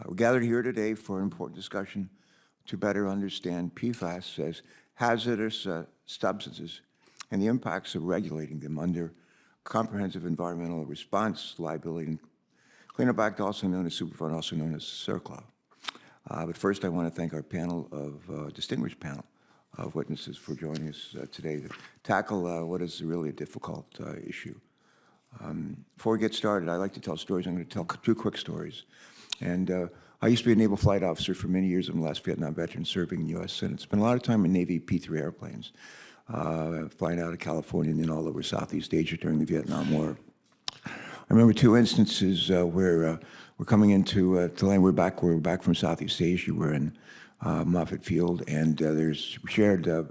We're gathered here today for an important discussion to better understand PFAS as hazardous substances and the impacts of regulating them under comprehensive environmental response liability and cleanup act, also known as Superfund, also known as CERCLA. But first, I want to thank our panel of distinguished panel of witnesses for joining us today to tackle what is really a difficult issue. Before we get started, I like to tell stories. I'm going to tell two quick stories. And I used to be a naval flight officer for many years. I'm the last Vietnam veteran serving in the U.S. Senate. Spent a lot of time in Navy P-3 airplanes, flying out of California and then all over Southeast Asia during the Vietnam War. I remember two instances where we're coming into to land. We're back from Southeast Asia. We're in Moffett Field, and there's shared a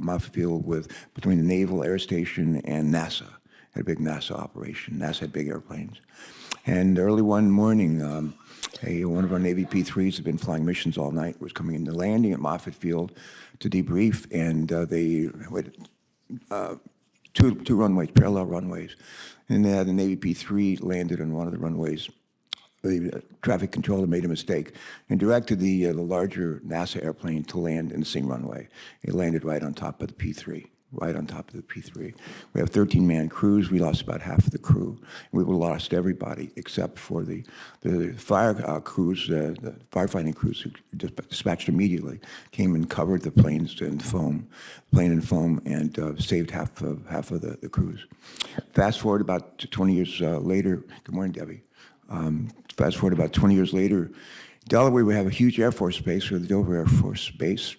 Moffett Field between the Naval Air Station and NASA. Had a big NASA operation. NASA had big airplanes. And early one morning, one of our Navy P-3s had been flying missions all night, was coming into landing at Moffett Field to debrief, and they had two runways, parallel runways. And the Navy P-3 landed on one of the runways. The traffic controller made a mistake and directed the larger NASA airplane to land in the same runway. It landed right on top of the P-3. Right on top of the P-3. We have 13-man crews. We lost about half of the crew. We lost everybody except for the fire crews, the firefighting crews who dispatched immediately, came and covered the planes in foam, and saved half of the crews. Fast forward about 20 years later. Good morning, Debbie. Fast forward about 20 years later, Delaware, we have a huge Air Force base, or the Dover Air Force Base.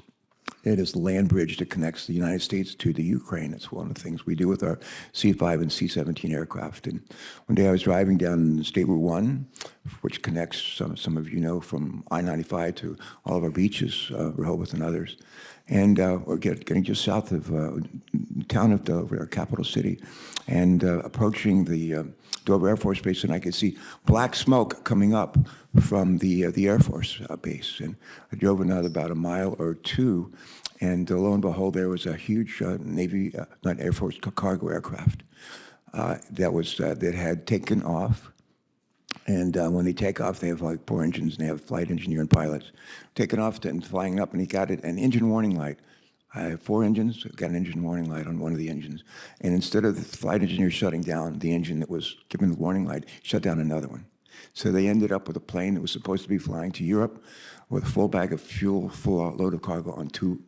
It is the land bridge that connects the United States to the Ukraine. It's one of the things we do with our C-5 and C-17 aircraft. And one day I was driving down State Route 1, which connects, some of you know, from I-95 to all of our beaches, Rehoboth and others. And we're getting just south of the town of Dover, our capital city, and approaching the Dover Air Force Base, and I could see black smoke coming up from the Air Force Base. And I drove another about a mile or two, and lo and behold, there was a huge Navy, not Air Force, cargo aircraft that had taken off. And when they take off, they have like 4 engines, and they have flight engineer and pilots. Taking off and flying up, and he got an engine warning light. I have 4 engines, got an engine warning light on one of the engines. And instead of the flight engineer shutting down the engine that was giving the warning light, shut down another one. So they ended up with a plane that was supposed to be flying to Europe with a full bag of fuel, full load of cargo on two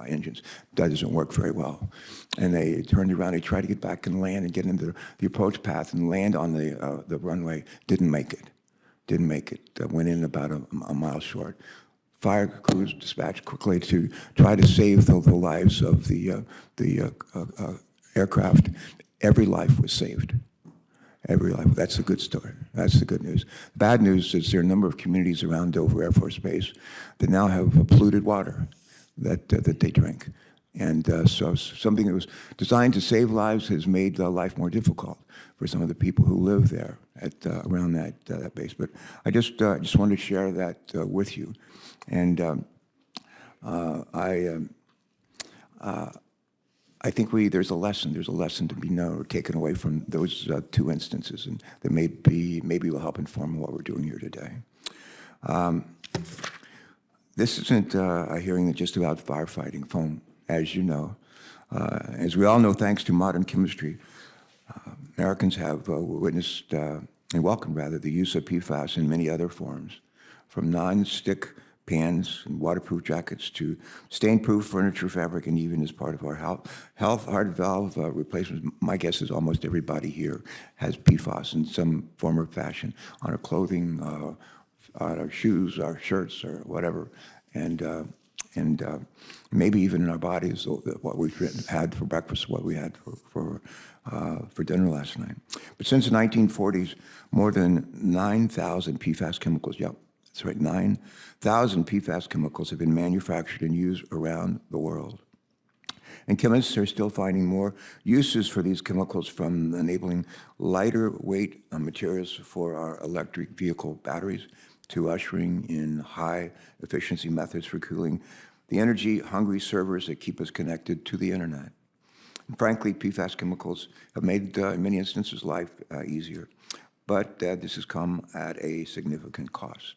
engines. That doesn't work very well. And they turned around, they tried to get back and land and get into the approach path and land on the runway. Didn't make it. Went in about a mile short. Fire crews dispatched quickly to try to save the lives of the aircraft. Every life was saved. Every life. That's the good story. That's the good news. Bad news is there are a number of communities around Dover Air Force Base that now have polluted water that they drink. And so something that was designed to save lives has made life more difficult for some of the people who live there around that base. But I just wanted to share that with you. And I think there's a lesson to be known or taken away from those two instances, and that maybe will help inform what we're doing here today. This isn't a hearing just about firefighting foam, as you know. As we all know, thanks to modern chemistry, Americans have witnessed and welcomed, rather, the use of PFAS in many other forms, from non-stick pans and waterproof jackets to stain-proof furniture, fabric, and even as part of our health heart valve replacements. My guess is almost everybody here has PFAS in some form or fashion on our clothing, on our shoes, our shirts, or whatever, and maybe even in our bodies. What we've had for breakfast, what we had for dinner last night. But since the 1940s, more than 9,000 PFAS chemicals. Yep. That's right, 9,000 PFAS chemicals have been manufactured and used around the world. And chemists are still finding more uses for these chemicals, from enabling lighter weight materials for our electric vehicle batteries to ushering in high efficiency methods for cooling the energy-hungry servers that keep us connected to the internet. And frankly, PFAS chemicals have made, in many instances, life easier. but this has come at a significant cost.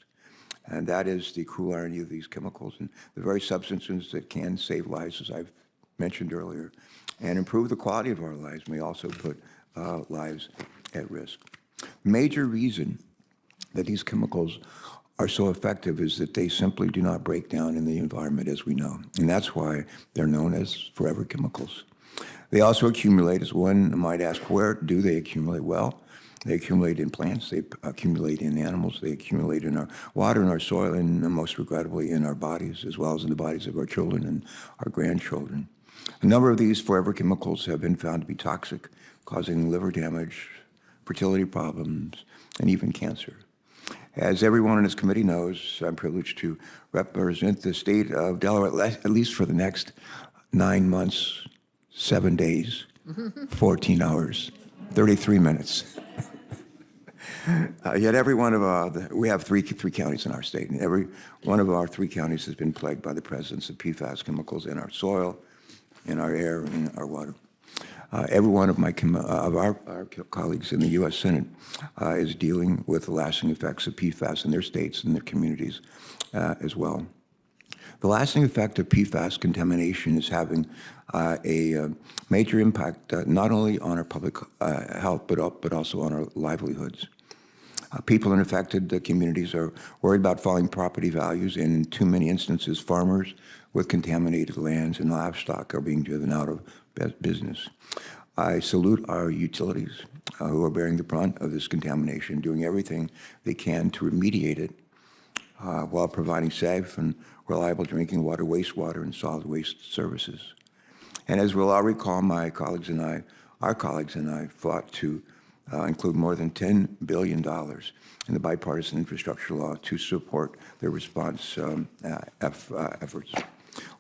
And that is the cruel irony of these chemicals and the very substances that can save lives, as I've mentioned earlier, and improve the quality of our lives may also put lives at risk. Major reason that these chemicals are so effective is that they simply do not break down in the environment as we know. And that's why they're known as forever chemicals. They also accumulate, as one might ask, where do they accumulate? Well, they accumulate in plants, they accumulate in animals, they accumulate in our water and our soil, and most regrettably in our bodies, as well as in the bodies of our children and our grandchildren. A number of these forever chemicals have been found to be toxic, causing liver damage, fertility problems, and even cancer. As everyone on this committee knows, I'm privileged to represent the state of Delaware at least for the next 9 months, 7 days, 14 hours, 33 minutes. Yet every one of we have three counties in our state, and every one of our 3 counties has been plagued by the presence of PFAS chemicals in our soil, in our air, and in our water. Every one of our colleagues in the U.S. Senate is dealing with the lasting effects of PFAS in their states and their communities as well. The lasting effect of PFAS contamination is having a major impact not only on our public health, but also on our livelihoods. People in affected communities are worried about falling property values, and in too many instances, farmers with contaminated lands and livestock are being driven out of business. I salute our utilities who are bearing the brunt of this contamination, doing everything they can to remediate it while providing safe and reliable drinking water, wastewater, and solid waste services. And as we'll all recall, our colleagues and I fought to include more than $10 billion in the bipartisan infrastructure law to support their response efforts.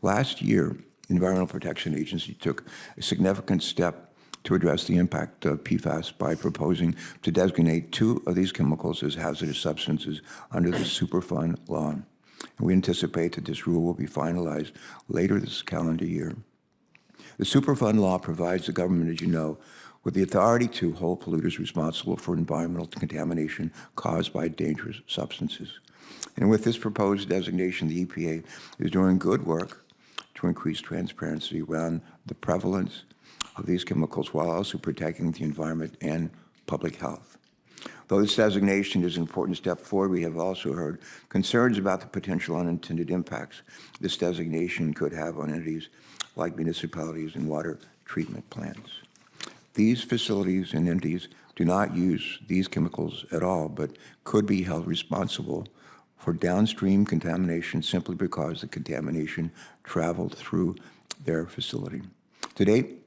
Last year, the Environmental Protection Agency took a significant step to address the impact of PFAS by proposing to designate 2 of these chemicals as hazardous substances under the Superfund law. And we anticipate that this rule will be finalized later this calendar year. The Superfund law provides the government, as you know, with the authority to hold polluters responsible for environmental contamination caused by dangerous substances. And with this proposed designation, the EPA is doing good work to increase transparency around the prevalence of these chemicals while also protecting the environment and public health. Though this designation is an important step forward, we have also heard concerns about the potential unintended impacts this designation could have on entities like municipalities and water treatment plants. These facilities and entities do not use these chemicals at all, but could be held responsible for downstream contamination simply because the contamination traveled through their facility. To date,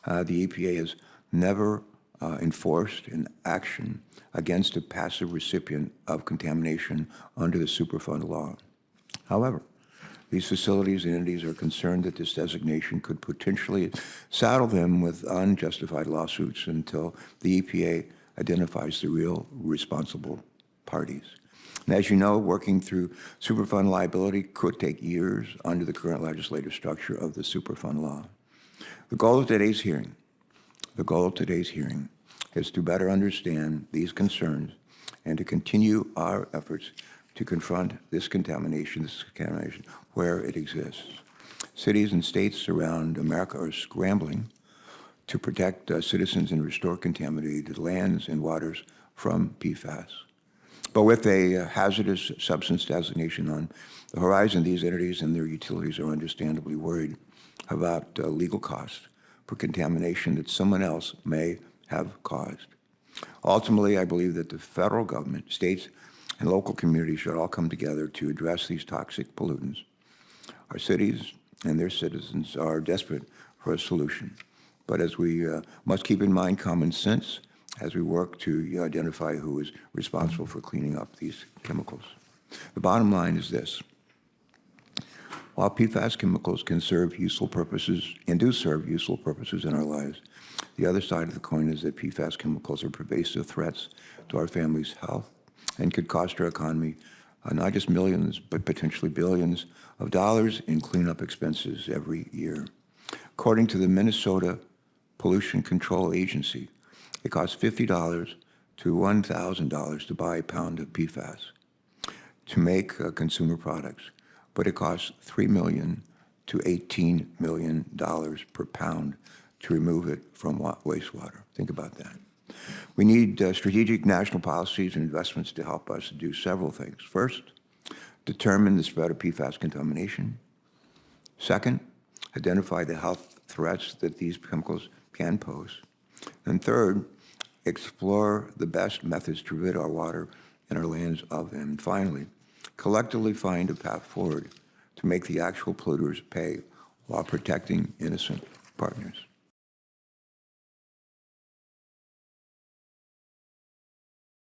the EPA has never enforced an action against a passive recipient of contamination under the Superfund law. However, these facilities and entities are concerned that this designation could potentially saddle them with unjustified lawsuits until the EPA identifies the real responsible parties. And as you know, working through Superfund liability could take years under the current legislative structure of the Superfund law. The goal of today's hearing is to better understand these concerns and to continue our efforts to confront this contamination where it exists. Cities and states around America are scrambling to protect citizens and restore contaminated lands and waters from PFAS. But with a hazardous substance designation on the horizon, these entities and their utilities are understandably worried about legal costs for contamination that someone else may have caused. Ultimately, I believe that the federal government, states, and local communities should all come together to address these toxic pollutants. Our cities and their citizens are desperate for a solution. But as we must keep in mind common sense as we work to identify who is responsible for cleaning up these chemicals. The bottom line is this. While PFAS chemicals can serve useful purposes and do serve useful purposes in our lives, the other side of the coin is that PFAS chemicals are pervasive threats to our family's health and could cost our economy not just millions, but potentially billions of dollars in cleanup expenses every year. According to the Minnesota Pollution Control Agency, it costs $50 to $1,000 to buy a pound of PFAS to make consumer products, but it costs $3 million to $18 million per pound to remove it from wastewater. Think about that. We need strategic national policies and investments to help us do several things. First, determine the spread of PFAS contamination. Second, identify the health threats that these chemicals can pose. And third, explore the best methods to rid our water and our lands of them. And finally, collectively find a path forward to make the actual polluters pay while protecting innocent partners.